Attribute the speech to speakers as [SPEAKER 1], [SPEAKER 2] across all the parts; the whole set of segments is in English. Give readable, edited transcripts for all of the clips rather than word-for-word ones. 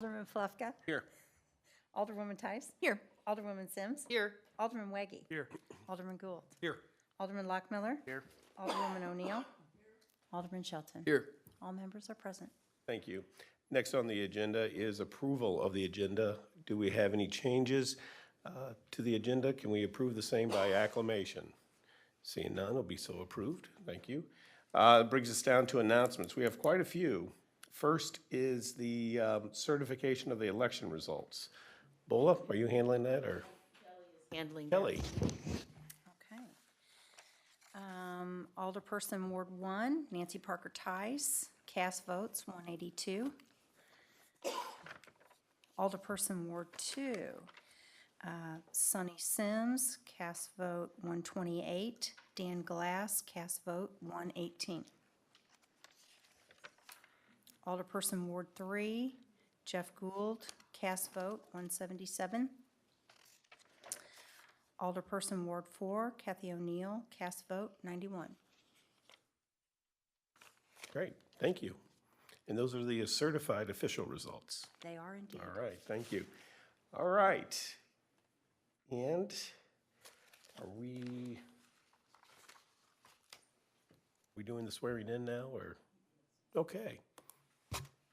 [SPEAKER 1] Alderman Flufka.
[SPEAKER 2] Here.
[SPEAKER 1] Alderwoman Tice.
[SPEAKER 3] Here.
[SPEAKER 1] Alderwoman Sims.
[SPEAKER 3] Here.
[SPEAKER 1] Alderman Weggie.
[SPEAKER 2] Here.
[SPEAKER 1] Alderman Gould.
[SPEAKER 2] Here.
[SPEAKER 1] Alderman Lockmiller.
[SPEAKER 2] Here.
[SPEAKER 1] Alderwoman O'Neill. Alderman Shelton.
[SPEAKER 2] Here.
[SPEAKER 1] All members are present.
[SPEAKER 2] Thank you. Next on the agenda is approval of the agenda. Do we have any changes to the agenda? Can we approve the same by acclamation? Seeing none, will be so approved. Thank you. Brings us down to announcements. We have quite a few. First is the certification of the election results. Bola, are you handling that, or?
[SPEAKER 3] Handling.
[SPEAKER 2] Kelly?
[SPEAKER 1] Okay. Alderperson Ward 1, Nancy Parker Tice. Cast votes 182. Alderperson Ward 2, Sonny Sims. Cast vote 128. Dan Glass. Cast vote 118. Alderperson Ward 3, Jeff Gould. Cast vote 177. Alderperson Ward 4, Kathy O'Neill. Cast vote 91.
[SPEAKER 2] Great, thank you. And those are the certified official results.
[SPEAKER 1] They are indeed.
[SPEAKER 2] All right, thank you. All right. And are we doing the swearing in now, or? Okay.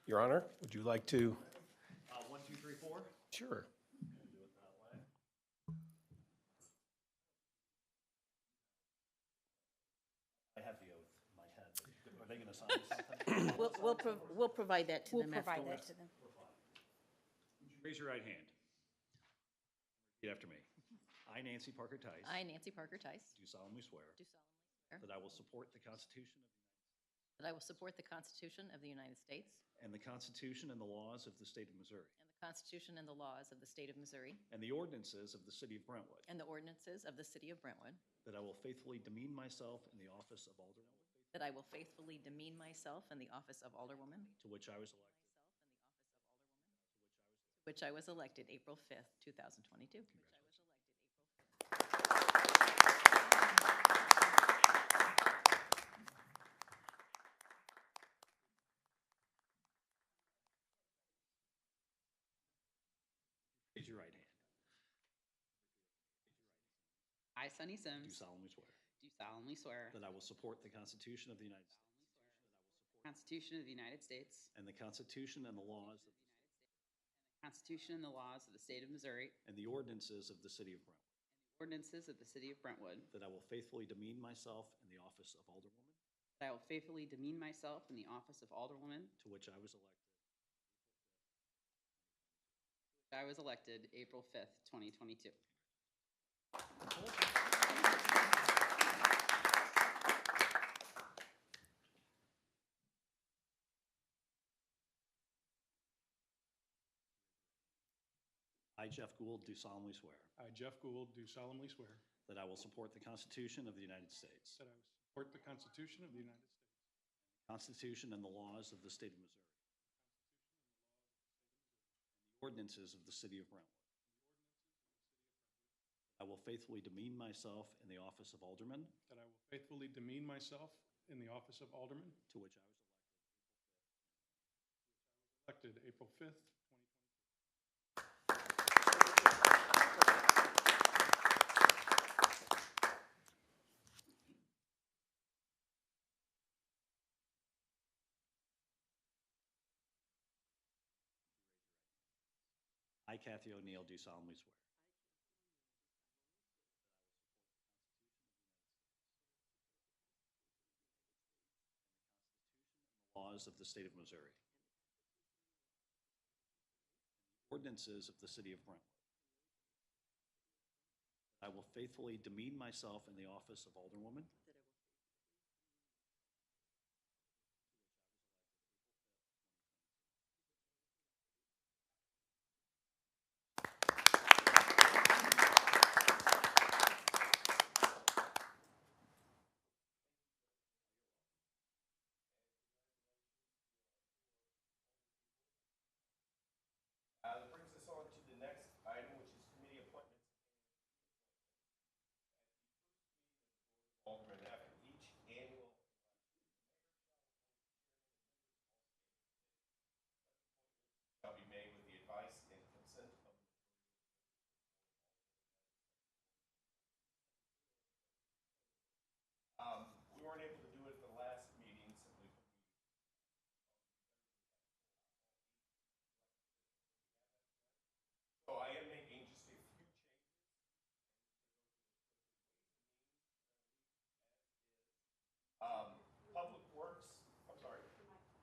[SPEAKER 2] Your Honor, would you like to?
[SPEAKER 4] 1, 2, 3, 4.
[SPEAKER 2] Sure.
[SPEAKER 4] Do it that way. I have the oath in my head. Are they going to sign something?
[SPEAKER 3] We'll provide that to
[SPEAKER 1] We'll
[SPEAKER 3] them
[SPEAKER 1] provide that
[SPEAKER 3] afterwards.
[SPEAKER 1] to them.
[SPEAKER 4] Raise your right hand. Repeat after me. I, Nancy Parker Tice.
[SPEAKER 5] I, Nancy Parker Tice,
[SPEAKER 4] Do solemnly swear
[SPEAKER 5] do solemnly swear
[SPEAKER 4] that I will support the Constitution
[SPEAKER 5] that I will support the Constitution of the United States
[SPEAKER 4] and the Constitution and the laws of the State of Missouri
[SPEAKER 5] and the Constitution and the laws of the State of Missouri
[SPEAKER 4] and the ordinances of the City of Brentwood,
[SPEAKER 5] and the ordinances of the City of Brentwood,
[SPEAKER 4] that I will faithfully demean myself in the office of Alderman,
[SPEAKER 5] that I will faithfully demean myself in the office of Alderwoman,
[SPEAKER 4] to which I was elected.
[SPEAKER 5] which I was elected April 5th, 2022.
[SPEAKER 4] Raise your right hand.
[SPEAKER 6] I, Sonny
[SPEAKER 4] Do
[SPEAKER 6] Sims,
[SPEAKER 4] solemnly swear
[SPEAKER 6] do solemnly swear
[SPEAKER 4] that I will support the Constitution of the United States
[SPEAKER 6] the Constitution of the United States,
[SPEAKER 4] and the Constitution and the laws of
[SPEAKER 6] the Constitution and the laws of the State of Missouri,
[SPEAKER 4] and the ordinances of the City of Brentwood,
[SPEAKER 6] ordinances of the City of Brentwood,
[SPEAKER 4] that I will faithfully demean myself in the office of Alderwoman,
[SPEAKER 6] that I will faithfully demean myself in the office of Alderwoman,
[SPEAKER 4] to which I was elected.
[SPEAKER 6] I was elected April 5th, 2022.
[SPEAKER 4] I, Jeff Gould, do solemnly swear
[SPEAKER 7] I, Jeff Gould, do solemnly swear
[SPEAKER 4] that I will support the Constitution of the United States,
[SPEAKER 7] that I will support the Constitution of the United States,
[SPEAKER 4] the Constitution and the laws of the State of Missouri, and the ordinances of the City of Brentwood. I will faithfully demean myself in the office of Alderman,
[SPEAKER 7] that I will faithfully demean myself in the office of Alderman,
[SPEAKER 4] to which I was
[SPEAKER 7] elected April 5th, 2022.
[SPEAKER 4] I, Kathy O'Neill, do solemnly swear laws of the State of Missouri, ordinances of the City of Brentwood. I will faithfully demean myself in the office of Alderwoman,
[SPEAKER 2] That brings us on to the next item, which is committee appointments. Alderman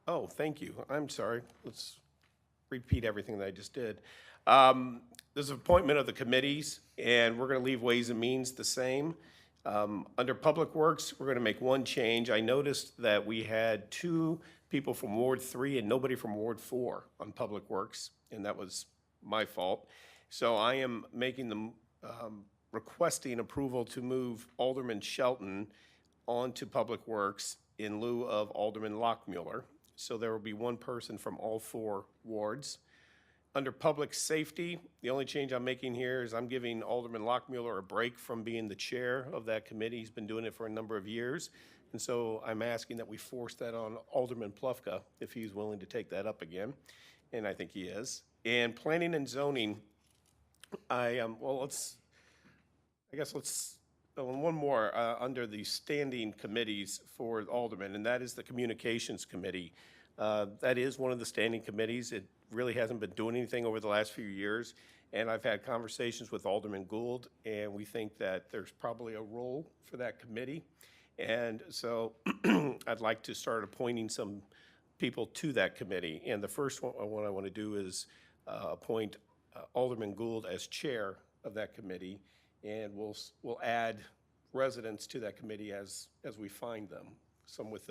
[SPEAKER 2] Oh, thank you. I'm sorry. Let's repeat everything that I just did. There's an appointment of the committees, and we're going to leave Ways and Means the same. Under Public Works, we're going to make one change. I noticed that we had 2 people from Ward 3 and nobody from Ward 4 on Public Works, and that was my fault. So I am making them, requesting approval to move Alderman Shelton onto Public Works in lieu of Alderman Lockmuller. So there will be one person from all 4 wards. Under Public Safety, the only change I'm making here is I'm giving Alderman Lockmuller a break from being the chair of that committee. He's been doing it for a number of years. And so I'm asking that we force that on Alderman Plufka if he's willing to take that up again. And I think he is. And Planning and Zoning, let's one more under the standing committees for Alderman, and that is the Communications Committee. That is one of the standing committees. It really hasn't been doing anything over the last few years, and I've had conversations with Alderman Gould, and we think that there's probably a role for that committee. And so I'd like to start appointing some people to that committee. And the first one I want to do is appoint Alderman Gould as chair of that committee, and we'll add residents to that committee as we find them, some with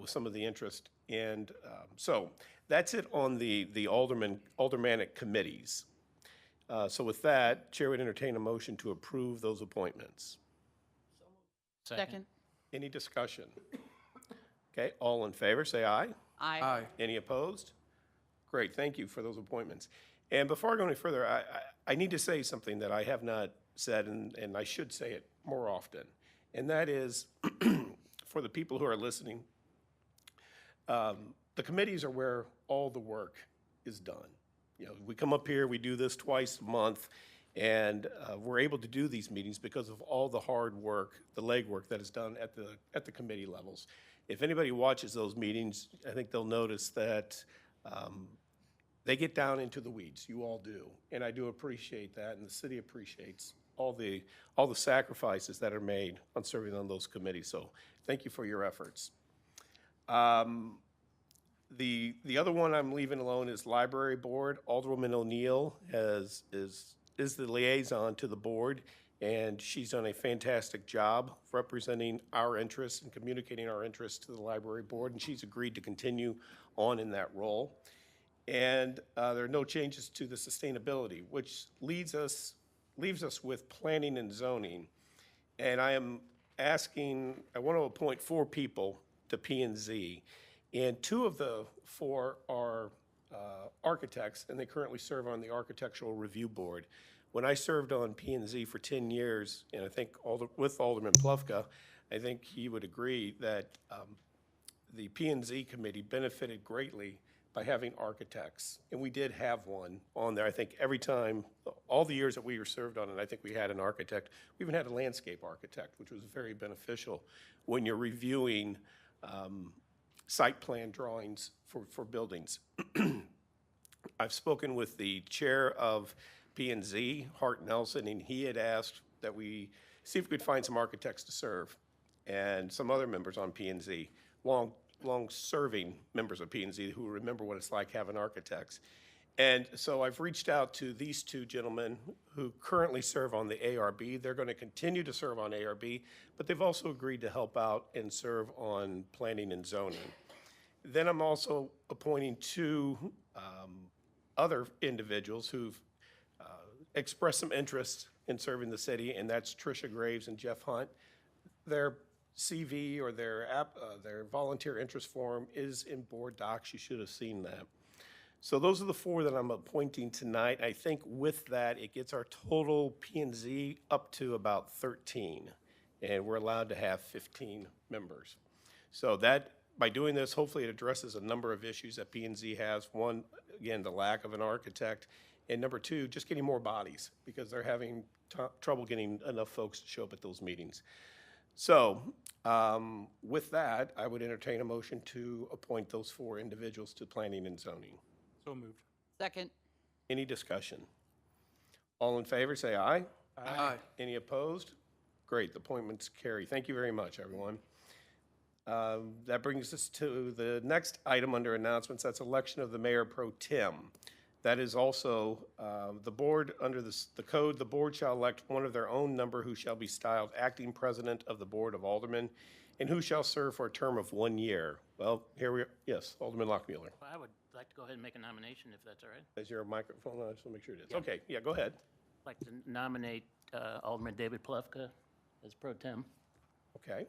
[SPEAKER 2] some of the interest. And so that's it on the aldermanic committees. So with that, Chair would entertain a motion to approve those appointments.
[SPEAKER 3] Second.
[SPEAKER 2] Any discussion? Okay, all in favor, say aye.
[SPEAKER 6] Aye.
[SPEAKER 2] Any opposed? Great, thank you for those appointments. And before I go any further, I need to say something that I have not said, and I should say it more often. And that is, for the people who are listening, the committees are where all the work is done. You know, we come up here, we do this twice a month, and we're able to do these meetings because of all the hard work, the legwork that is done at the committee levels. If anybody watches those meetings, I think they'll notice that they get down into the weeds. You all do, and I do appreciate that, and the city appreciates all the sacrifices that are made on serving on those committees. So thank you for your efforts. The other one I'm leaving alone is Library Board. Alderwoman O'Neill is the liaison to the board, and she's done a fantastic job representing our interests and communicating our interests to the Library Board, and she's agreed to continue on in that role. And there are no changes to the sustainability, which leaves us with planning and zoning. And I want to appoint 4 people to P&Z. And 2 of the 4 are architects, and they currently serve on the Architectural Review Board. When I served on P&Z for 10 years, and I think with Alderman Plufka, I think he would agree that the P&Z committee benefited greatly by having architects. And we did have one on there. I think every time, all the years that we were served on it, I think we had an architect. We even had a landscape architect, which was very beneficial when you're reviewing site plan drawings for buildings. I've spoken with the chair of P&Z, Hart Nelson, and he had asked that we see if we could find some architects to serve, and some other members on P&Z, long-serving members of P&Z who remember what it's like having architects. And so I've reached out to these 2 gentlemen who currently serve on the ARB. They're going to continue to serve on ARB, but they've also agreed to help out and serve on planning and zoning. Then I'm also appointing 2 other individuals who've expressed some interest in serving the city, and that's Tricia Graves and Jeff Hunt. Their CV or their volunteer interest form is in board docs. You should have seen that. So those are the 4 that I'm appointing tonight. I think with that, it gets our total P&Z up to about 13, and we're allowed to have 15 members. So that, by doing this, hopefully it addresses a number of issues that P&Z has. One, again, the lack of an architect, and number 2, just getting more bodies, because they're having trouble getting enough folks to show up at those meetings. So with that, I would entertain a motion to appoint those 4 individuals to planning and zoning.
[SPEAKER 7] So moved.
[SPEAKER 3] Second.
[SPEAKER 2] Any discussion? All in favor, say aye.
[SPEAKER 7] Aye.
[SPEAKER 2] Any opposed? Great, the appointments carry. Thank you very much, everyone. That brings us to the next item under announcements, that's election of the mayor pro tem. That is also, the board, under the code, the board shall elect one of their own number who shall be styled acting president of the Board of Aldermen and who shall serve for a term of 1 year. Well, here we are, yes, Alderman Lockmuller.
[SPEAKER 3] I would like to go ahead and make a nomination, if that's all right.
[SPEAKER 2] Is your microphone on? I just want to make sure it is. Okay, yeah, go ahead.
[SPEAKER 3] I'd like to nominate Alderman David Plufka as pro tem.
[SPEAKER 2] Okay,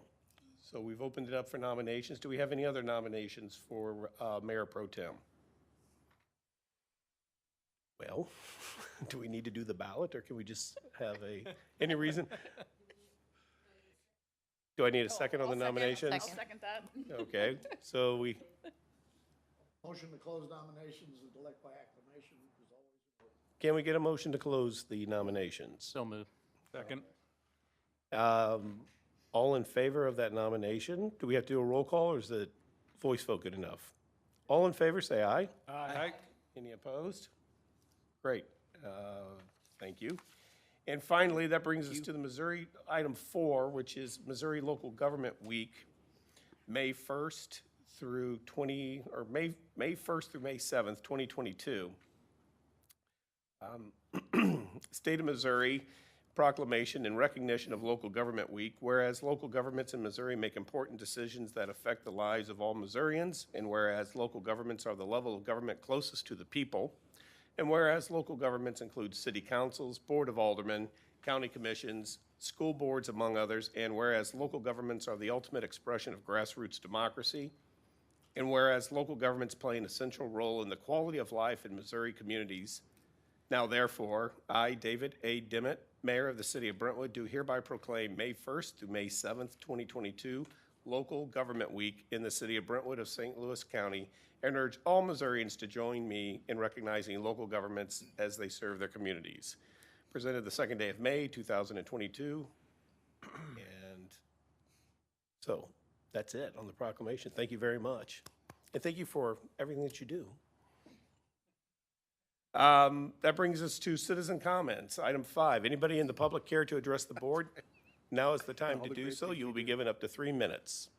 [SPEAKER 2] so we've opened it up for nominations. Do we have any other nominations for mayor pro tem? Well, do we need to do the ballot, or can we just have any reason? Do I need a second on the nominations?
[SPEAKER 6] I'll second that.
[SPEAKER 2] Okay, so
[SPEAKER 8] Motion to close nominations and elect by acclamation is always.
[SPEAKER 2] can we get a motion to close the nominations?
[SPEAKER 3] So moved.
[SPEAKER 7] Second.
[SPEAKER 2] All in favor of that nomination? Do we have to do a roll call, or is the voice vote good enough? All in favor, say aye.
[SPEAKER 7] Aye.
[SPEAKER 2] Any opposed? Great, thank you. And finally, that brings us to the Missouri, item 4, which is Missouri Local Government Week, May 1st through May 1st through May 7th, 2022. State of Missouri proclamation in recognition of Local Government Week, whereas local governments in Missouri make important decisions that affect the lives of all Missourians, and whereas local governments are the level of government closest to the people, and whereas local governments include city councils, board of aldermen, county commissions, school boards, among others, and whereas local governments are the ultimate expression of grassroots democracy, and whereas local governments play an essential role in the quality of life in Missouri communities, now therefore, I, David A. Dimmitt, Mayor of the City of Brentwood, do hereby proclaim May 1st through May 7th, 2022, Local Government Week in the City of Brentwood of St. Louis County, and urge all Missourians to join me in recognizing local governments as they serve their communities. Presented the second day of May, 2022. And so that's it on the proclamation. Thank you very much. And thank you for everything that you do. That brings us to citizen comments. Item 5, anybody in the public care to address the board? Now is the time to do so. You will be given up to 3 minutes.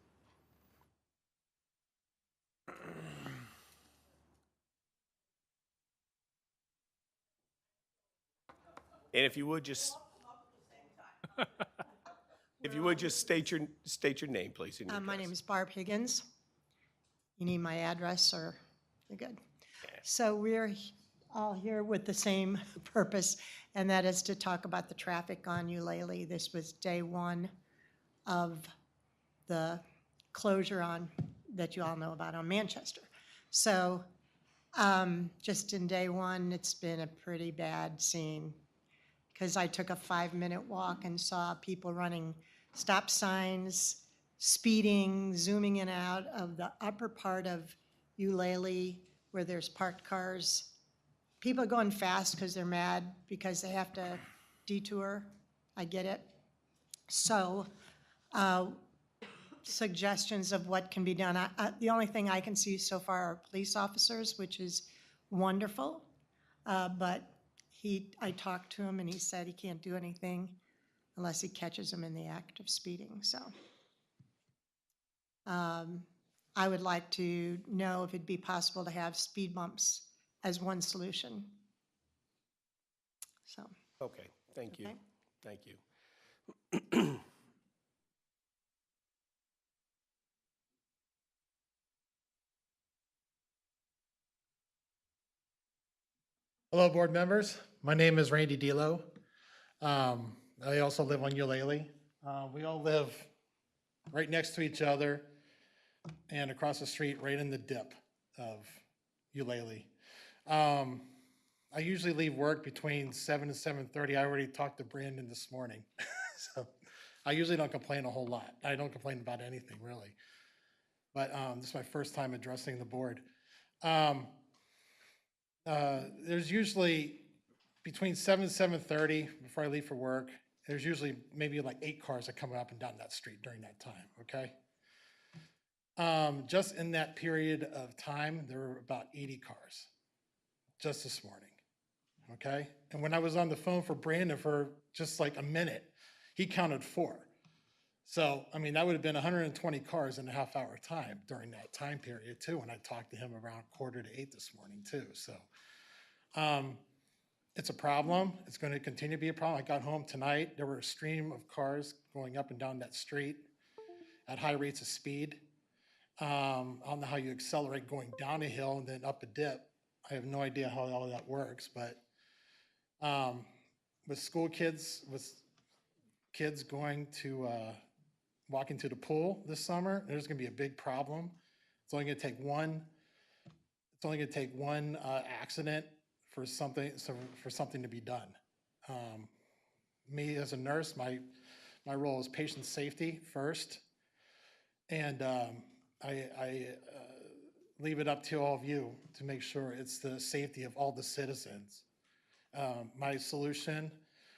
[SPEAKER 2] And if you would just state your name, please. And your
[SPEAKER 9] My
[SPEAKER 2] address.
[SPEAKER 9] name is Barb Higgins. You need my address, or you're good? So we're all here with the same purpose, and that is to talk about the traffic on Eulalie. This was day 1 of the closure that you all know about on Manchester. So just in day 1, it's been a pretty bad scene, because I took a 5-minute walk and saw people running stop signs, speeding, zooming in and out of the upper part of Eulalie where there's parked cars. People are going fast because they're mad because they have to detour. I get it. So suggestions of what can be done. The only thing I can see so far are police officers, which is wonderful. But I talked to him and he said he can't do anything unless he catches them in the act of speeding. So I would like to know if it'd be possible to have speed bumps as one solution. So.
[SPEAKER 2] Okay, thank you.
[SPEAKER 9] Okay.
[SPEAKER 2] Thank you.
[SPEAKER 8] Hello, board members. My name is Randy Delo. I also live on Eulalie. We all live right next to each other and across the street, right in the dip of Eulalie. I usually leave work between 7 and 7:30. I already talked to Brandon this morning. So I usually don't complain a whole lot. I don't complain about anything, really. But this is my first time addressing the board. There's usually between 7 and 7:30 before I leave for work, there's usually maybe like 8 cars that come up and down that street during that time, okay? Just in that period of time, there were about 80 cars, just this morning, okay? And when I was on the phone for Brandon for just like a minute, he counted 4. So, I mean, that would have been 120 cars in a half-hour time during that time period too, when I talked to him around 7:45 this morning too, so. It's a problem. It's going to continue to be a problem. I got home tonight, there were a stream of cars going up and down that street at high rates of speed. I don't know how you accelerate going down a hill and then up a dip. I have no idea how all that works, but with school kids, with kids going to, walking to the pool this summer, there's going to be a big problem. It's only going to take one accident for something to be done. Me as a nurse, my role is patient safety first, and I leave it up to all of you to make sure it's the safety of all the citizens. My solution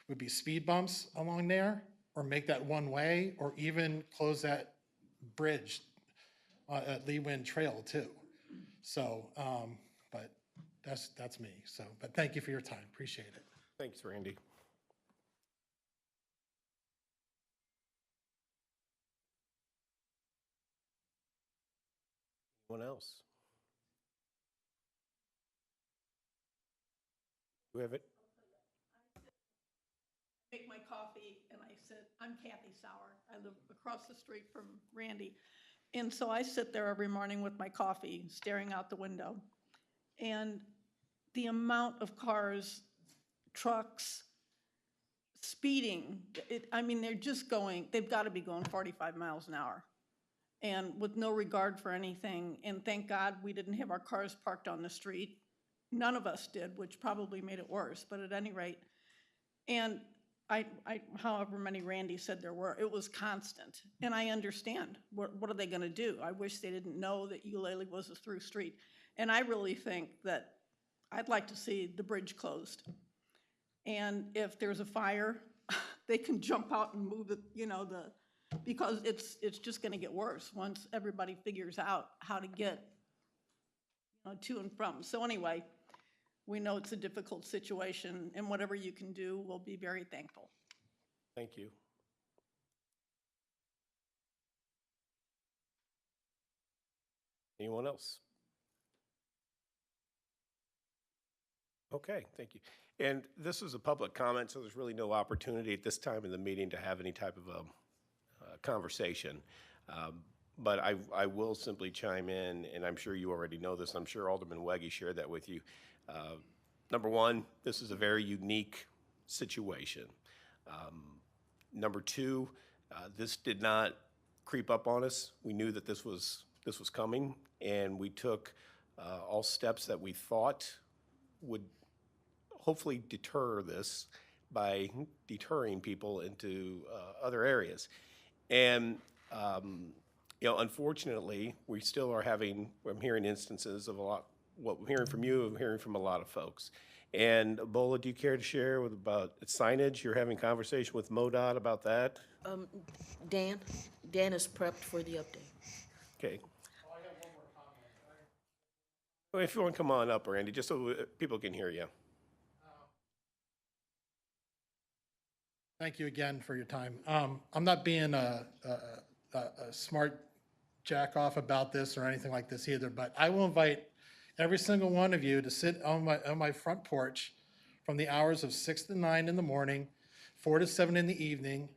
[SPEAKER 8] would be speed bumps along there, or make that one way, or even close that bridge at Lee Wind Trail too. So, but that's me. So, but thank you for your time. Appreciate it.
[SPEAKER 2] Thanks, Randy. Anyone else? Do we have it?
[SPEAKER 10] Make my coffee, and I said, I'm Kathy Sauer. I live across the street from Randy. And so I sit there every morning with my coffee, staring out the window. And the amount of cars, trucks, speeding, I mean, they're just going, they've got to be going 45 miles an hour. And with no regard for anything. And thank God we didn't have our cars parked on the street. None of us did, which probably made it worse, but at any rate. And however many Randy said there were, it was constant. And I understand, what are they gonna do? I wish they didn't know that Eulalie was a through street. And I really think that I'd like to see the bridge closed. And if there's a fire, they can jump out and move it, because it's just gonna get worse once everybody figures out how to get to and from. So anyway, we know it's a difficult situation, and whatever you can do, we'll be very thankful.
[SPEAKER 2] Thank you. Anyone else? Okay, thank you. And this is a public comment, so there's really no opportunity at this time in the meeting to have any type of a conversation. But I will simply chime in, and I'm sure you already know this. I'm sure Alderman Wegge shared that with you. Number one, this is a very unique situation. Number two, this did not creep up on us. We knew that this was coming, and we took all steps that we thought would hopefully deter this by deterring people into other areas. And unfortunately, we still are I'm hearing instances of what I'm hearing from you, I'm hearing from a lot of folks. And Bola, do you care to share about signage? You're having conversation with MoDOT about that?
[SPEAKER 11] Dan is prepped for the update.
[SPEAKER 2] Okay. Well, if you want to come on up, Randy, just so people can hear you.
[SPEAKER 8] Thank you again for your time. I'm not being a smart jack off about this or anything like this either, but I will invite every single one of you to sit on my front porch from the hours of 6 to 9 in the morning, 4 to 7 in the evening.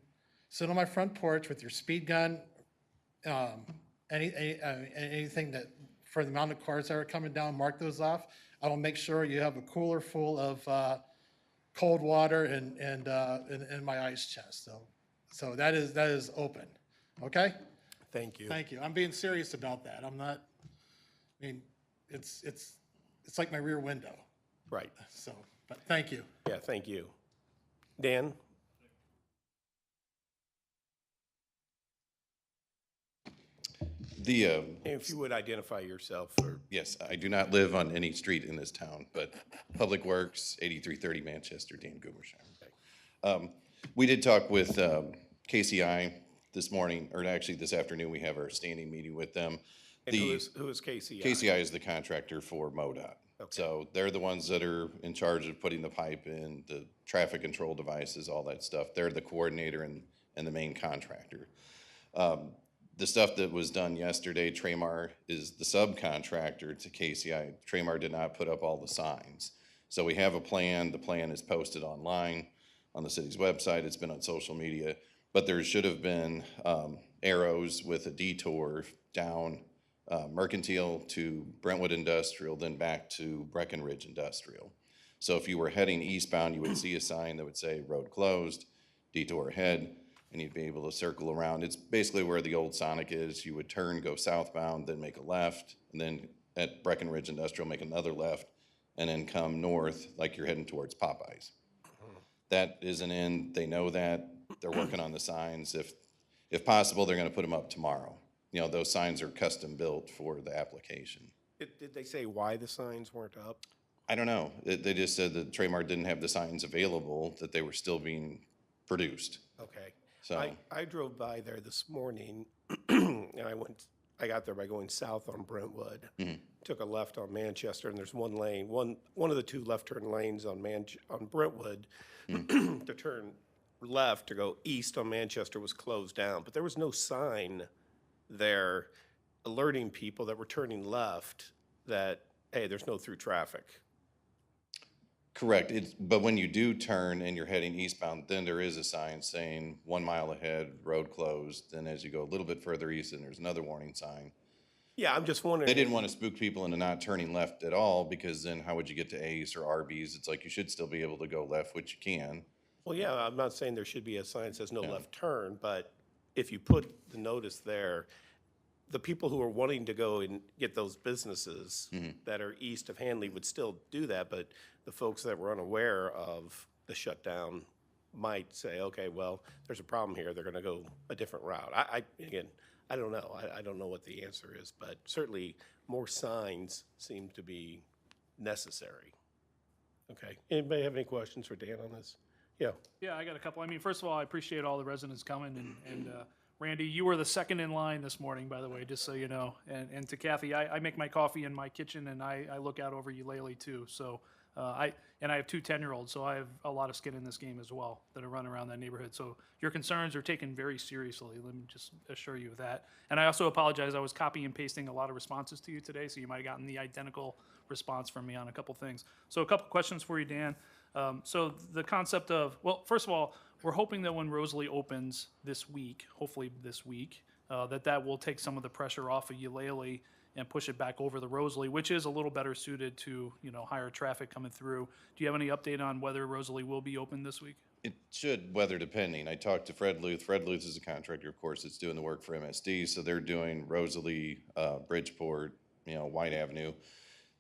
[SPEAKER 8] Sit on my front porch with your speed gun, anything that, for the amount of cars that are coming down, mark those off. I will make sure you have a cooler full of cold water and my ice chest. So that is open. Okay?
[SPEAKER 2] Thank you.
[SPEAKER 8] Thank you. I'm being serious about that. I'm not, it's like my rear window.
[SPEAKER 2] Right.
[SPEAKER 8] So, but thank you.
[SPEAKER 2] Yeah, thank you. Dan? If you would identify yourself.
[SPEAKER 12] Yes, I do not live on any street in this town, but Public Works, 8330 Manchester, Dan Gumershire. We did talk with KCI this morning, or actually this afternoon. We have our standing meeting with them.
[SPEAKER 2] And who is KCI?
[SPEAKER 12] KCI is the contractor for MoDOT. Okay. So they're the ones that are in charge of putting the pipe in, the traffic control devices, all that stuff. They're the coordinator and the main contractor. The stuff that was done yesterday, Tramar is the subcontractor to KCI. Tramar did not put up all the signs. So we have a plan. The plan is posted online on the city's website. It's been on social media. But there should have been arrows with a detour down Mercantile to Brentwood Industrial, then back to Breckenridge Industrial. So if you were heading eastbound, you would see a sign that would say road closed, detour ahead, and you'd be able to circle around. It's basically where the old Sonic is. You would turn, go southbound, then make a left, and then at Breckenridge Industrial, make another left, and then come north like you're heading towards Popeyes. That isn't in, they know that. They're working on the signs. If possible, they're gonna put them up tomorrow. You know, those signs are custom built for the application.
[SPEAKER 2] Did they say why the signs weren't up?
[SPEAKER 12] I don't know. They just said that Tramar didn't have the signs available, that they were still being produced.
[SPEAKER 2] Okay.
[SPEAKER 12] So,
[SPEAKER 2] I drove by there this morning, and I got there by going south on Brentwood. Took a left on Manchester, and there's one lane, one of the two left turn lanes on Brentwood to turn left to go east on Manchester was closed down, but there was no sign there alerting people that were turning left that, hey, there's no through traffic.
[SPEAKER 12] correct. But when you do turn and you're heading eastbound, then there is a sign saying 1 mile ahead, road closed. Then as you go a little bit further east, then there's another warning sign.
[SPEAKER 2] Yeah, I'm just wondering.
[SPEAKER 12] They didn't want to spook people into not turning left at all, because then how would you get to Ace or Arby's? It's like you should still be able to go left, which you can.
[SPEAKER 2] Well, yeah, I'm not saying there should be a sign that says no
[SPEAKER 12] Yeah.
[SPEAKER 2] left turn, but if you put the notice there, the people who are wanting to go and get those businesses that are east of Hanley would still do that, but the folks that were unaware of the shutdown might say, okay, well, there's a problem here, they're gonna go a different route. Again, I don't know. I don't know what the answer is, but certainly more signs seem to be necessary. Okay, anybody have any questions for Dan on this? Yeah.
[SPEAKER 7] Yeah, I got a couple. I mean, first of all, I appreciate all the residents coming, and Randy, you were the second in line this morning, by the way, just so you know. And to Kathy, I make my coffee in my kitchen, and I look out over Eulalie too. So I have two 10-year-olds, so I have a lot of skin in this game as well that are running around that neighborhood. So your concerns are taken very seriously. Let me just assure you of that. And I also apologize. I was copy and pasting a lot of responses to you today, so you might have gotten the identical response from me on a couple things. So a couple questions for you, Dan. So the concept of, well, first of all, we're hoping that when Rosalie opens this week, hopefully this week, that will take some of the pressure off of Eulalie and push it back over the Rosalie, which is a little better suited to, higher traffic coming through. Do you have any update on whether Rosalie will be open this week?
[SPEAKER 12] It should, weather depending. I talked to Fred Luth. Fred Luth is a contractor, of course, that's doing the work for MSD. So they're doing Rosalie, Bridgeport, White Avenue.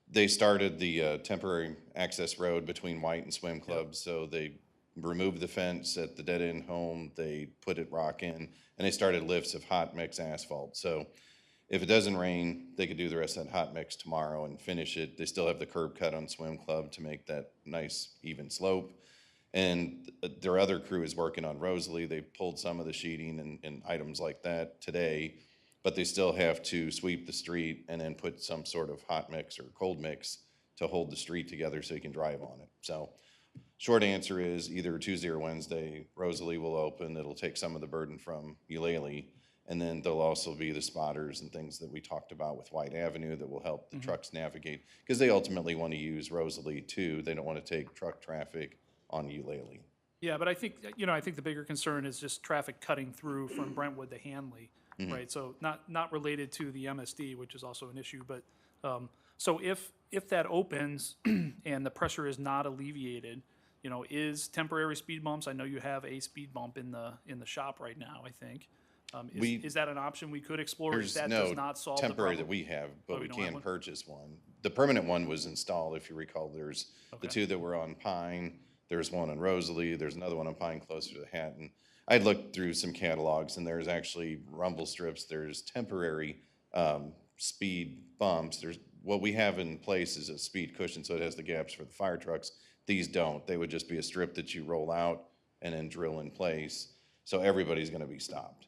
[SPEAKER 12] They started the temporary access road between White and Swim Club. So they removed the fence at the dead end home. They put it rock in, and they started lifts of hot mix asphalt. So if it doesn't rain, they could do the rest of that hot mix tomorrow and finish it. They still have the curb cut on Swim Club to make that nice even slope. And their other crew is working on Rosalie. They pulled some of the sheeting and items like that today, but they still have to sweep the street and then put some sort of hot mix or cold mix to hold the street together so you can drive on it. So short answer is either Tuesday or Wednesday, Rosalie will open. It'll take some of the burden from Eulalie. And then there'll also be the spotters and things that we talked about with White Avenue that will help the trucks navigate, because they ultimately want to use Rosalie too. They don't want to take truck traffic on Eulalie.
[SPEAKER 7] Yeah, but I think, I think the bigger concern is just traffic cutting through from Brentwood to Hanley, right? So not related to the MSD, which is also an issue, but, so if that opens and the pressure is not alleviated, is temporary speed bumps, I know you have a speed bump in the shop right now, I think. Is that an option we could explore if that does not solve the
[SPEAKER 12] temporary
[SPEAKER 7] problem?
[SPEAKER 12] that we have, but we
[SPEAKER 7] don't have
[SPEAKER 12] can
[SPEAKER 7] one?
[SPEAKER 12] purchase one. The permanent one was installed, if you recall. There's the two that were on Pine. There's one on Rosalie. There's another one on Pine closer to Hatton. I'd looked through some catalogs, and there's actually rumble strips. There's temporary speed bumps. What we have in place is a speed cushion, so it has the gaps for the fire trucks. These don't. They would just be a strip that you roll out and then drill in place. So everybody's going to be stopped.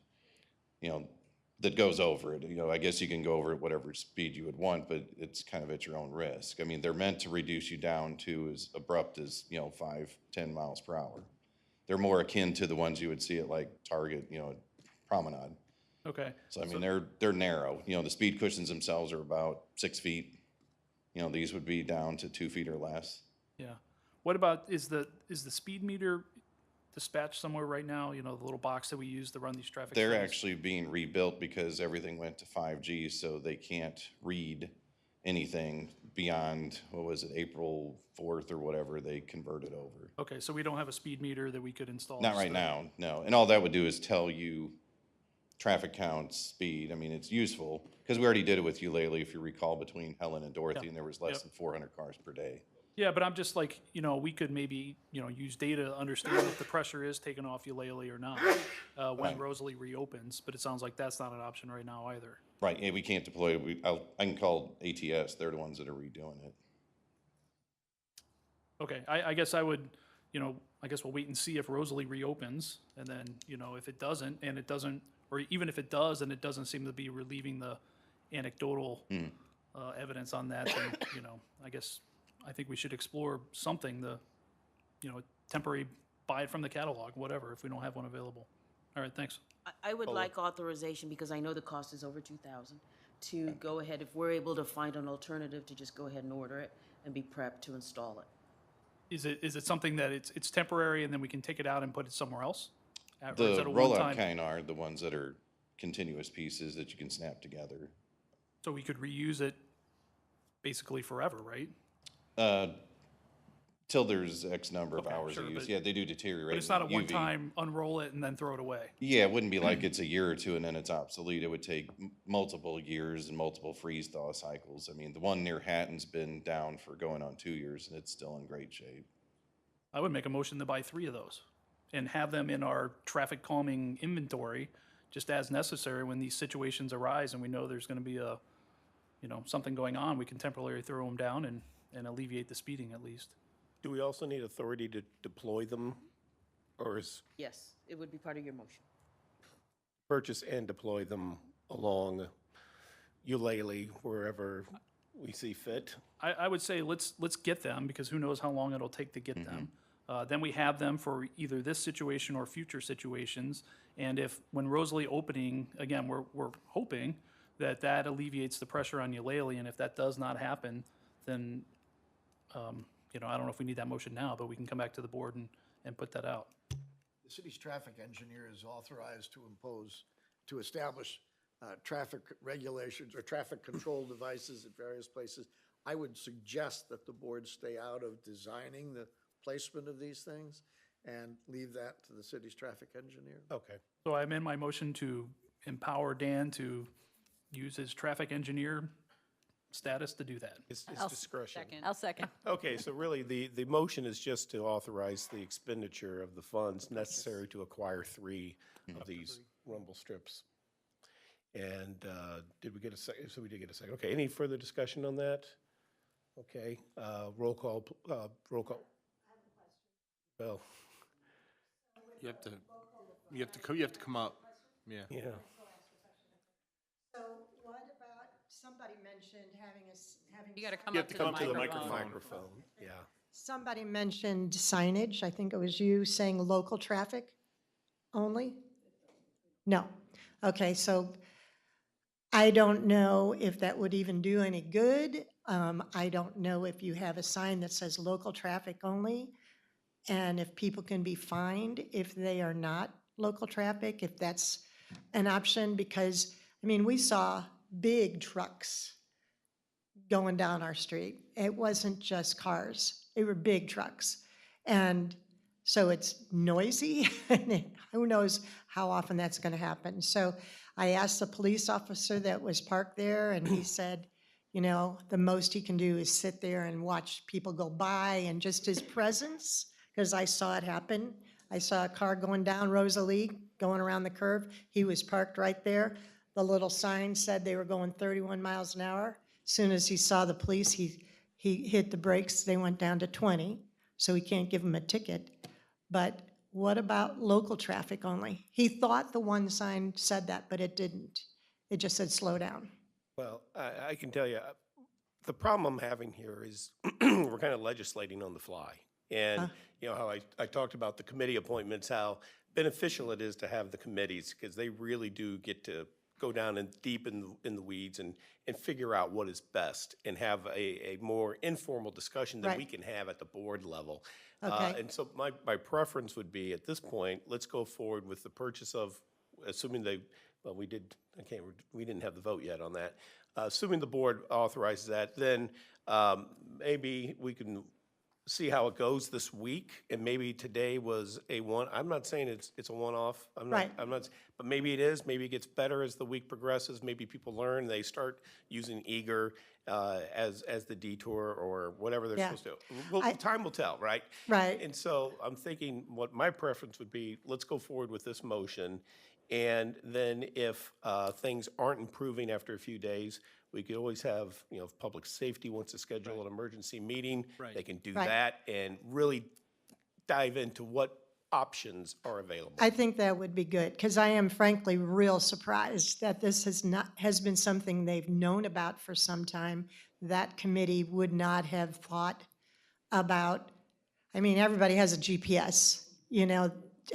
[SPEAKER 12] That goes over it. I guess you can go over at whatever speed you would want, but it's kind of at your own risk. I mean, they're meant to reduce you down to as abrupt as, 5-10 miles per hour. They're more akin to the ones you would see at like Target, Promenade.
[SPEAKER 7] Okay.
[SPEAKER 12] So I mean, they're narrow. You know, the speed cushions themselves are about 6 feet. You know, these would be down to 2 feet or less.
[SPEAKER 7] Yeah. What about, is the speed meter dispatched somewhere right now? You know, the little box that we use to run these traffic
[SPEAKER 12] They're
[SPEAKER 7] studies?
[SPEAKER 12] actually being rebuilt because everything went to 5G, so they can't read anything beyond, what was it, April 4th or whatever, they converted over.
[SPEAKER 7] Okay, so we don't have a speed meter that we could install?
[SPEAKER 12] Not
[SPEAKER 7] just
[SPEAKER 12] right
[SPEAKER 7] to-
[SPEAKER 12] now, no. And all that would do is tell you traffic counts, speed. I mean, it's useful, because we already did it with Eulalie, if you recall, between Helen and Dorothy,
[SPEAKER 7] Yeah.
[SPEAKER 12] and there was less
[SPEAKER 7] Yep.
[SPEAKER 12] than 400 cars per day.
[SPEAKER 7] Yeah, but I'm just like, you know, we could maybe, you know, use data to understand if the pressure is taken off Eulalie or not when
[SPEAKER 12] Right.
[SPEAKER 7] Rosalie reopens, but it sounds like that's not an option right now either.
[SPEAKER 12] Right, yeah, we can't deploy it. I can call ATS, they're the ones that are redoing it.
[SPEAKER 7] Okay, I guess I would, you know, I guess we'll wait and see if Rosalie reopens, and then, you know, if it doesn't, and it doesn't, or even if it does, and it doesn't seem to be relieving the anecdotal evidence on that, then, you know, I think we should explore something, you know, temporary, buy it from the catalog, whatever, if we don't have one available. All right, thanks.
[SPEAKER 11] I would like authorization, because I know the cost is over 2,000, to go ahead, if we're able to find an alternative, to just go ahead and order it and be prepped to install it.
[SPEAKER 7] Is it something that it's temporary and then we can take it out and put it somewhere else? Or is
[SPEAKER 12] The
[SPEAKER 7] that a
[SPEAKER 12] rollout
[SPEAKER 7] one-time-
[SPEAKER 12] kind are the ones that are continuous pieces that you can snap together.
[SPEAKER 7] So we could reuse it basically forever, right?
[SPEAKER 12] Till there's X number of
[SPEAKER 7] Okay,
[SPEAKER 12] hours
[SPEAKER 7] sure,
[SPEAKER 12] of use.
[SPEAKER 7] but-
[SPEAKER 12] Yeah, they do deteriorate.
[SPEAKER 7] But it's not a
[SPEAKER 12] UV.
[SPEAKER 7] one-time unroll it and then throw it away.
[SPEAKER 12] Yeah, it wouldn't be like it's a year or two and then it's obsolete. It would take multiple years and multiple freeze thaw cycles. I mean, the one near Hatton's been down for going on 2 years and it's still in great shape.
[SPEAKER 7] I would make a motion to buy 3 of those and have them in our traffic calming inventory just as necessary when these situations arise and we know there's gonna be you know, something going on, we can temporarily throw them down and alleviate the speeding at least.
[SPEAKER 2] Do we also need authority to deploy them? Or is
[SPEAKER 11] Yes, it would be part of your motion.
[SPEAKER 2] purchase and deploy them along Eulalie, wherever we see fit?
[SPEAKER 7] I would say let's get them, because who knows how long it'll take to get them. Then we have them for either this situation or future situations. And if, when Rosalie opening, again, we're hoping that alleviates the pressure on Eulalie, and if that does not happen, then, you know, I don't know if we need that motion now, but we can come back to the board and put that out.
[SPEAKER 13] The city's traffic engineer is authorized to establish traffic regulations or traffic control devices at various places. I would suggest that the board stay out of designing the placement of these things and leave that to the city's traffic engineer.
[SPEAKER 2] Okay.
[SPEAKER 7] So I amend my motion to empower Dan to use his traffic engineer status to do that.
[SPEAKER 2] It's
[SPEAKER 5] I'll
[SPEAKER 2] discretion.
[SPEAKER 5] I'll second.
[SPEAKER 2] Okay, so really, the motion is just to authorize the expenditure of the funds necessary to acquire 3 of these rumble strips. And did we get a second? So we did get a second. Okay, any further discussion on that? Okay, roll call, roll call. Well,
[SPEAKER 14] You have to come up. Yeah.
[SPEAKER 2] yeah.
[SPEAKER 9] So what about, somebody mentioned having.
[SPEAKER 5] You gotta come
[SPEAKER 2] You
[SPEAKER 5] up
[SPEAKER 2] have
[SPEAKER 5] to
[SPEAKER 2] to
[SPEAKER 5] the
[SPEAKER 2] come to the
[SPEAKER 5] microphone.
[SPEAKER 2] microphone, yeah.
[SPEAKER 9] Somebody mentioned signage. I think it was you saying local traffic only? No. Okay, so I don't know if that would even do any good. I don't know if you have a sign that says local traffic only, and if people can be fined if they are not local traffic, if that's an option, because, I mean, we saw big trucks going down our street. It wasn't just cars, they were big trucks. And so it's noisy, and who knows how often that's gonna happen. So I asked the police officer that was parked there, and he said, you know, the most he can do is sit there and watch people go by, and just his presence, because I saw it happen. I saw a car going down Rosalie, going around the curve. He was parked right there. The little sign said they were going 31 miles an hour. Soon as he saw the police, he hit the brakes. They went down to 20, so he can't give him a ticket. But what about local traffic only? He thought the one sign said that, but it didn't. It just said slow down.
[SPEAKER 2] Well, I can tell you, the problem I'm having here is we're kind of legislating on the fly. And, you know, how I talked about the committee appointments, how beneficial it is to have the committees, because they really do get to go down and deep in the weeds and figure out what is best and have a more informal discussion than we
[SPEAKER 9] Right.
[SPEAKER 2] can have at the board level.
[SPEAKER 9] Okay.
[SPEAKER 2] And so my preference would be, at this point, let's go forward with the purchase of, assuming they, well, we didn't have the vote yet on that. Assuming the board authorizes that, then maybe we can see how it goes this week, and maybe today was I'm not saying it's a one-off.
[SPEAKER 9] Right.
[SPEAKER 2] But maybe it is, maybe it gets better as the week progresses, maybe people learn, they start using eager as the detour or whatever they're
[SPEAKER 9] Yeah.
[SPEAKER 2] supposed to. Well, time will tell, right?
[SPEAKER 9] Right.
[SPEAKER 2] And so I'm thinking what my preference would be, let's go forward with this motion, and then if things aren't improving after a few days, we could always have, if public safety wants to schedule an emergency meeting, they can do
[SPEAKER 9] Right.
[SPEAKER 2] that and really dive into what options are available.
[SPEAKER 9] I think that would be good, because I am frankly real surprised that this has been something they've known about for some time. That committee would not have thought about, I mean, everybody has a GPS,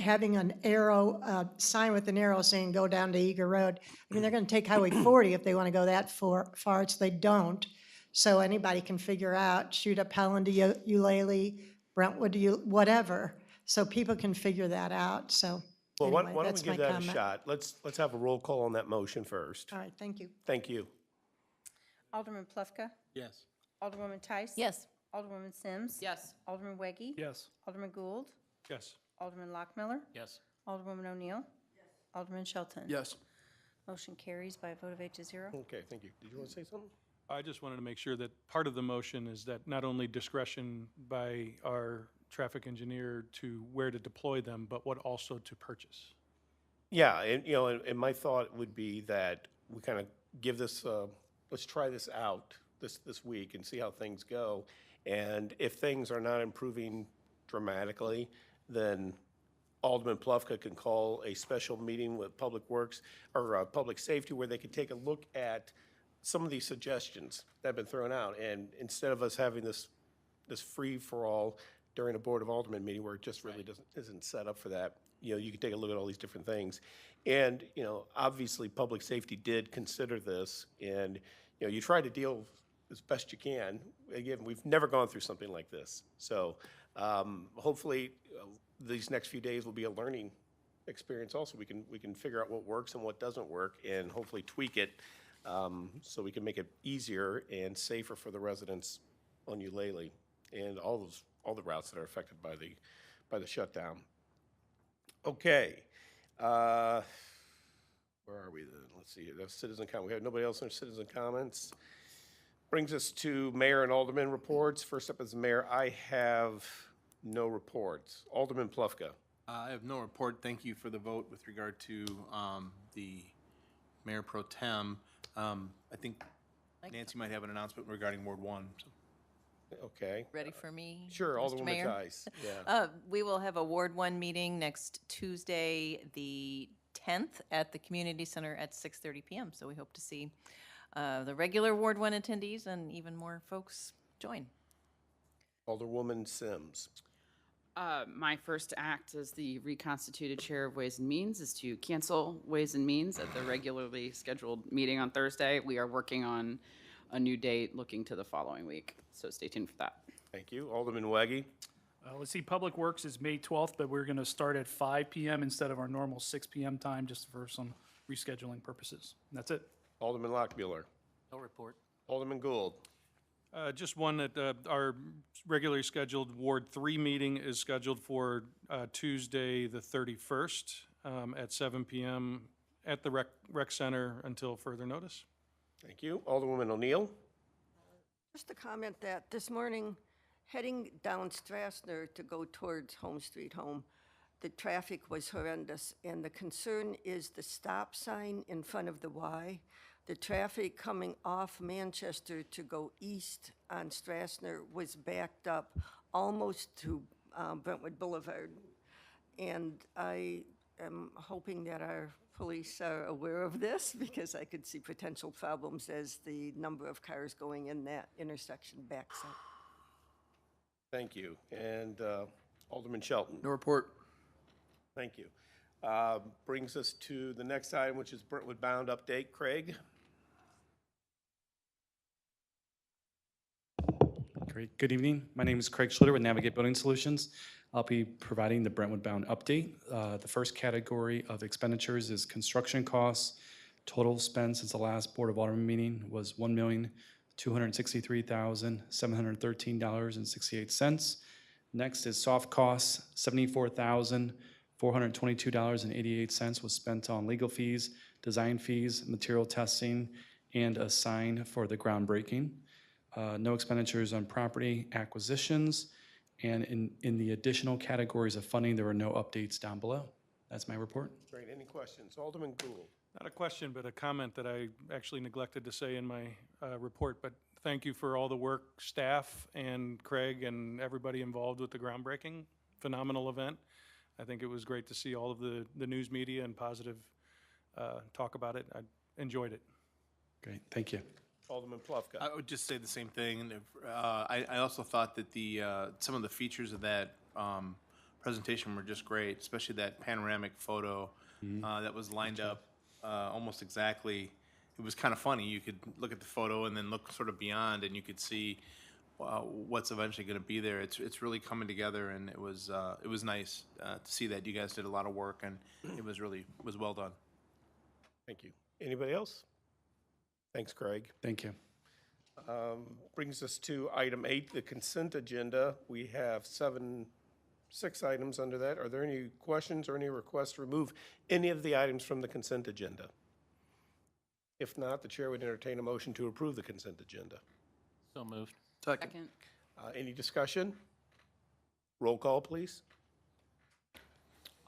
[SPEAKER 9] having an arrow, sign with an arrow saying go down to Eager Road. I mean, they're gonna take Highway 40 if they wanna go that far, it's they don't. So anybody can figure out, shoot up Helen to Eulalie, Brentwood to whatever. So people can figure that out, so
[SPEAKER 2] Well, why
[SPEAKER 9] anyway,
[SPEAKER 2] don't we
[SPEAKER 9] that's my
[SPEAKER 2] give that a
[SPEAKER 9] comment.
[SPEAKER 2] shot? Let's have a roll call on that motion first.
[SPEAKER 9] All right, thank you.
[SPEAKER 2] Thank you.
[SPEAKER 1] Alderman Plufka,
[SPEAKER 14] Yes.
[SPEAKER 1] Alderwoman Tice.
[SPEAKER 5] Yes.
[SPEAKER 1] Alderwoman Sims.
[SPEAKER 11] Yes.
[SPEAKER 1] Alderman Weggie.
[SPEAKER 7] Yes.
[SPEAKER 1] Alderman Gould.
[SPEAKER 14] Yes.
[SPEAKER 1] Alderman Lockmiller.
[SPEAKER 3] Yes.
[SPEAKER 1] Alderwoman O'Neill. Alderman Shelton.
[SPEAKER 14] Yes.
[SPEAKER 1] Motion carries by a vote of 8 to 0.
[SPEAKER 2] Okay, thank you. Did you want to say something?
[SPEAKER 15] I just wanted to make sure that part of the motion is that not only discretion by our traffic engineer to where to deploy them, but what also to purchase.
[SPEAKER 2] Yeah, and my thought would be that we kind of give this, let's try this out this week and see how things go. And if things are not improving dramatically, then Alderman Plufka can call a special meeting with Public Works or Public Safety where they can take a look at some of these suggestions that have been thrown out. And instead of us having this free-for-all during a Board of Aldermen meeting where it just really isn't set up for that, you can take a look at all these different things. And, obviously, Public Safety did consider this, and, you try to deal as best you can. Again, we've never gone through something like this. So hopefully, these next few days will be a learning experience also. We can figure out what works and what doesn't work and hopefully tweak it so we can make it easier and safer for the residents on Eulalie and all the routes that are affected by the shutdown. Okay. Where are we then? Let's see. That's citizen comment. We have nobody else in citizen comments. Brings us to mayor and alderman reports. First up is mayor. I have no reports. Alderman Plufka.
[SPEAKER 14] I have no report. Thank you for the vote with regard to the mayor pro tem. I think Nancy might have an announcement regarding Ward 1. So.
[SPEAKER 2] Okay.
[SPEAKER 5] Ready for me?
[SPEAKER 2] Sure,
[SPEAKER 5] Mr.
[SPEAKER 2] Alderwoman
[SPEAKER 5] Mayor?
[SPEAKER 2] Tice. Yeah.
[SPEAKER 5] We will have a Ward 1 meeting next Tuesday, the 10th, at the Community Center at 6:30 p.m. So we hope to see the regular Ward 1 attendees and even more folks join.
[SPEAKER 2] Alderwoman Sims.
[SPEAKER 6] My first act as the reconstituted chair of Ways and Means is to cancel Ways and Means at the regularly scheduled meeting on Thursday. We are working on a new date looking to the following week, so stay tuned for that.
[SPEAKER 2] Thank you. Alderman Weggie.
[SPEAKER 7] Let's see, Public Works is May 12th, but we're going to start at 5 p.m. instead of our normal 6 p.m. time, just for some rescheduling purposes. And that's it.
[SPEAKER 2] Alderman Lockmuller.
[SPEAKER 3] No report.
[SPEAKER 2] Alderman Gould.
[SPEAKER 15] Just one that our regularly scheduled Ward 3 meeting is scheduled for Tuesday, the 31st at 7 p.m. at the rec center until further notice.
[SPEAKER 2] Thank you. Alderwoman O'Neill.
[SPEAKER 16] Just a comment that this morning, heading down Strassner to go towards Home Street Home, the traffic was horrendous, and the concern is the stop sign in front of the Y. The traffic coming off Manchester to go east on Strassner was backed up almost to Brentwood Boulevard. And I am hoping that our police are aware of this because I could see potential problems as the number of cars going in that intersection backs up.
[SPEAKER 2] Thank you. And Alderman Shelton.
[SPEAKER 14] No report.
[SPEAKER 2] Thank you. Brings us to the next item, which is Brentwood Bound update. Craig?
[SPEAKER 17] Great. Good evening. My name is Craig Schlitter with Navigate Building Solutions. I'll be providing the Brentwood Bound update. The first category of expenditures is construction costs. Total spend since the last Board of Aldermen meeting was $1,263,713.68. Next is soft costs. $74,422.88 was spent on legal fees, design fees, material testing, and a sign for the groundbreaking. No expenditures on property acquisitions, and in the additional categories of funding, there were no updates down below. That's my report.
[SPEAKER 2] Great. Any questions? Alderman Gould.
[SPEAKER 15] Not a question, but a comment that I actually neglected to say in my report, but thank you for all the work, staff and Craig and everybody involved with the groundbreaking. Phenomenal event. I think it was great to see all of the news media and positive talk about it. I enjoyed it.
[SPEAKER 17] Great, thank you.
[SPEAKER 2] Alderman Plufka.
[SPEAKER 14] I would just say the same thing. And I also thought that some of the features of that presentation were just great, especially that panoramic photo that was lined up almost exactly. It was kind of funny. You could look at the photo and then look sort of beyond, and you could see what's eventually going to be there. It's really coming together, and it was nice to see that. You guys did a lot of work, and it was well done.
[SPEAKER 2] Thank you. Anybody else? Thanks, Craig.
[SPEAKER 17] Thank you.
[SPEAKER 2] Brings us to item 8, the consent agenda. We have 6 items under that. Are there any questions or any requests to remove any of the items from the consent agenda? If not, the chair would entertain a motion to approve the consent agenda.
[SPEAKER 3] So moved.
[SPEAKER 6] Second.
[SPEAKER 2] Any discussion? Roll call, please.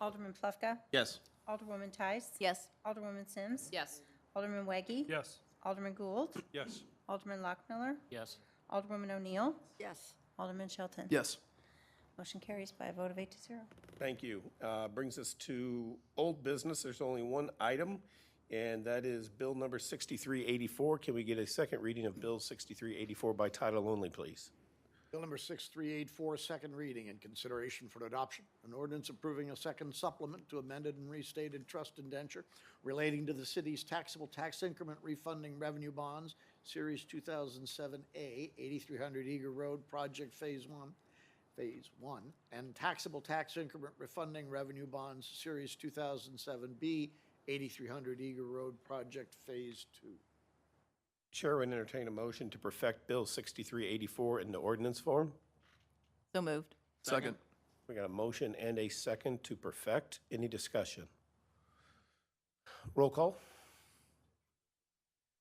[SPEAKER 1] Alderman Plufka?
[SPEAKER 14] Yes.
[SPEAKER 1] Alderwoman Tice?
[SPEAKER 5] Yes.
[SPEAKER 1] Alderwoman Sims?
[SPEAKER 6] Yes.
[SPEAKER 1] Alderman Weggie?
[SPEAKER 7] Yes.
[SPEAKER 1] Alderman Gould?
[SPEAKER 15] Yes.
[SPEAKER 1] Alderman Lockmiller?
[SPEAKER 3] Yes.
[SPEAKER 1] Alderwoman O'Neill?
[SPEAKER 16] Yes.
[SPEAKER 1] Alderman Shelton?
[SPEAKER 14] Yes.
[SPEAKER 1] Motion carries by a vote of 8 to 0.
[SPEAKER 2] Thank you. Brings us to old business. There's only one item, and that is Bill number 6384. Can we get a second reading of Bill 6384 by title only, please?
[SPEAKER 13] Bill number 6384, second reading and consideration for adoption. An ordinance approving a second supplement to amended and restated trust indenture relating to the city's taxable tax increment refunding revenue bonds, Series 2007A, 8300 Eager Road, Project Phase 1, and taxable tax increment refunding revenue bonds, Series 2007B, 8300 Eager Road, Project Phase 2.
[SPEAKER 2] Chair would entertain a motion to perfect Bill 6384 in the ordinance form.
[SPEAKER 5] So moved.
[SPEAKER 14] Second.
[SPEAKER 2] We got a motion and a second to perfect. Any discussion? Roll call.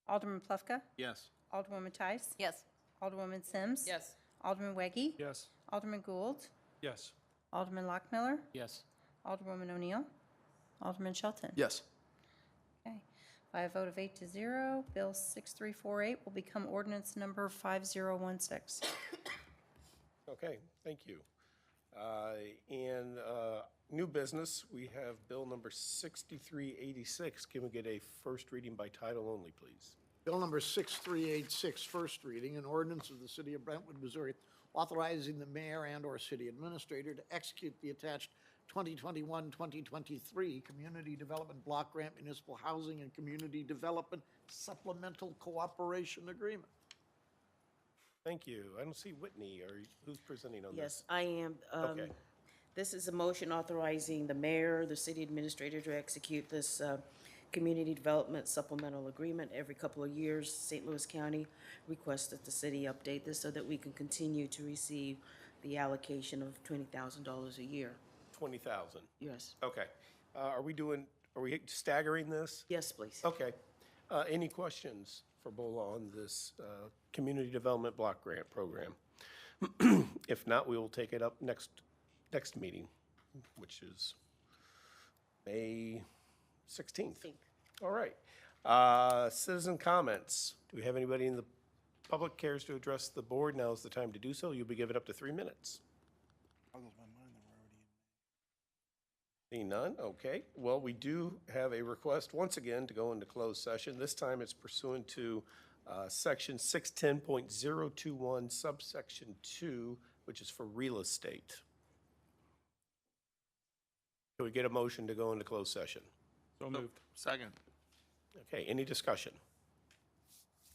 [SPEAKER 1] Alderman Plufka?
[SPEAKER 14] Yes.
[SPEAKER 1] Alderwoman Tice?
[SPEAKER 5] Yes.
[SPEAKER 1] Alderwoman Sims?
[SPEAKER 6] Yes.
[SPEAKER 1] Alderman Weggie?
[SPEAKER 7] Yes.
[SPEAKER 1] Alderman Gould?
[SPEAKER 15] Yes.
[SPEAKER 1] Alderman Lockmiller?
[SPEAKER 3] Yes.
[SPEAKER 1] Alderwoman O'Neill? Alderman Shelton?
[SPEAKER 14] Yes.
[SPEAKER 1] Okay. By a vote of 8 to 0, Bill 6348 will become ordinance number 5016.
[SPEAKER 2] Okay, thank you. New business, we have Bill number 6386. Can we get a first reading by title only, please?
[SPEAKER 13] Bill number 6386, first reading, an ordinance of the city of Brentwood, Missouri, authorizing the mayor and/or city administrator to execute the attached 2021-2023 Community Development Block Grant Municipal Housing and Community Development Supplemental Cooperation Agreement.
[SPEAKER 2] Thank you. I don't see Whitney. Who's presenting on
[SPEAKER 11] Yes,
[SPEAKER 2] this?
[SPEAKER 11] I am.
[SPEAKER 2] Okay.
[SPEAKER 11] This is a motion authorizing the mayor, the city administrator to execute this community development supplemental agreement. Every couple of years, St. Louis County requests that the city update this so that we can continue to receive the allocation of $20,000 a year.
[SPEAKER 2] 20,000.
[SPEAKER 11] Yes.
[SPEAKER 2] Okay. Are we staggering this?
[SPEAKER 11] Yes, please.
[SPEAKER 2] Okay. Any questions for Bola on this Community Development Block Grant Program? If not, we will take it up next meeting, which is May 16th. All right. Citizen comments. Do we have anybody in the public cares to address the board? Now is the time to do so. You'll be given up to 3 minutes. Seeing none, okay. Well, we do have a request once again to go into closed session. This time it's pursuant to section 610.021 subsection 2, which is for real estate. Can we get a motion to go into closed session?
[SPEAKER 15] So moved.
[SPEAKER 14] Second.
[SPEAKER 2] Okay, any discussion?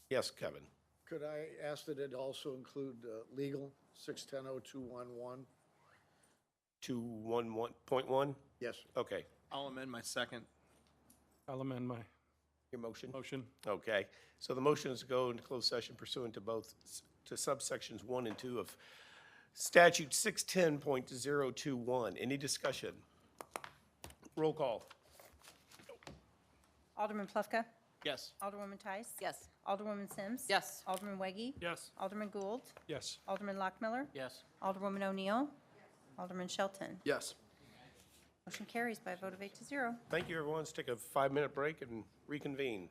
[SPEAKER 2] Yes, Kevin?
[SPEAKER 13] Could I ask that it also include legal, 610-0211?
[SPEAKER 2] 211.1?
[SPEAKER 13] Yes.
[SPEAKER 2] Okay,
[SPEAKER 14] I'll amend my second.
[SPEAKER 15] I'll amend my
[SPEAKER 2] your motion?
[SPEAKER 15] motion.
[SPEAKER 2] Okay, so the motion is to go into closed session pursuant to both, to subsections 1 and 2 of statute 610.021. Any discussion? Roll call.
[SPEAKER 1] Alderman Plufka?
[SPEAKER 14] Yes.
[SPEAKER 1] Alderwoman Tice?
[SPEAKER 5] Yes.
[SPEAKER 1] Alderwoman Sims?
[SPEAKER 5] Yes.
[SPEAKER 1] Alderman Weggie?
[SPEAKER 7] Yes.
[SPEAKER 1] Alderman Gould?
[SPEAKER 15] Yes.
[SPEAKER 1] Alderman Lockmiller?
[SPEAKER 3] Yes.
[SPEAKER 1] Alderwoman O'Neill? Alderman Shelton?
[SPEAKER 14] Yes.
[SPEAKER 1] Motion carries by a vote of 8 to 0.
[SPEAKER 2] Thank you, everyone. Let's take a 5-minute break and reconvene.